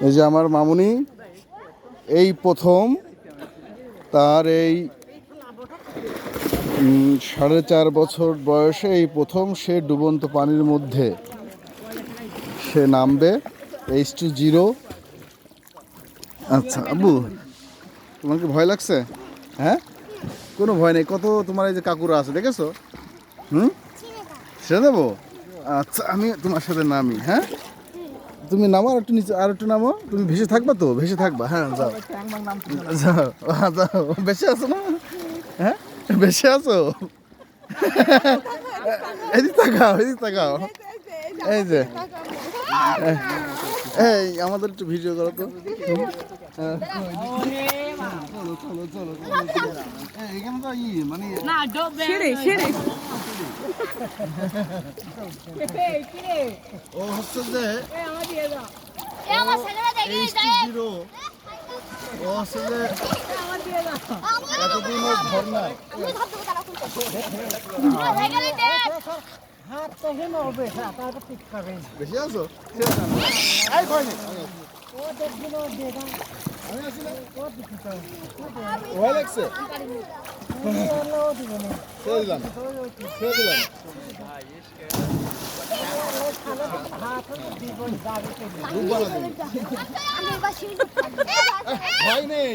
এই যে আমার মামুনি এই প্রথম তার এই 4.5 বছর বয়সে এই প্রথম সে ডুবন্ত পানির মধ্যে সে নামবে H2O। আচ্ছা আব্বু, তোমার কি ভয় লাগছে? হ্যাঁ, কোনো ভয় নেই। কত তোমার এই যে কাকুরা আছে দেখেছো? ছেড়ে দেবো? আচ্ছা, আমি তোমার সাথে নামি। হ্যাঁ, তুমি নামো, আর একটু নিচে, আর একটু নামো। তুমি ভেসে থাকবা তো? ভেসে থাকবা? হ্যাঁ, যাও যাও যাও। বেশি আছো না? হ্যাঁ, বেশি আছো। এদিক তাকাও, এদিক তাকাও। এই যে, এই আমাদের একটু ভিডিও করো তো। এখানে তো মানে ও হচ্ছে যে H2O, ও হচ্ছে যে এতদিন ওর ঘর নাই। বেশি আছো? ভয় লাগছে? ছেড়ে দিলাম, ছেড়ে দিলাম। ভয় নেই।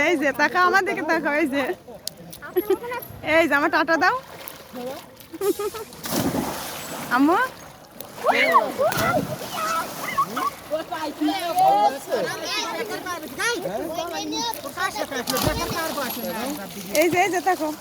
এই যে তাকাও আমার দিকে, তাকাও। এই যে আমার টাটা দাও আম্মু। এই যে তাকাও।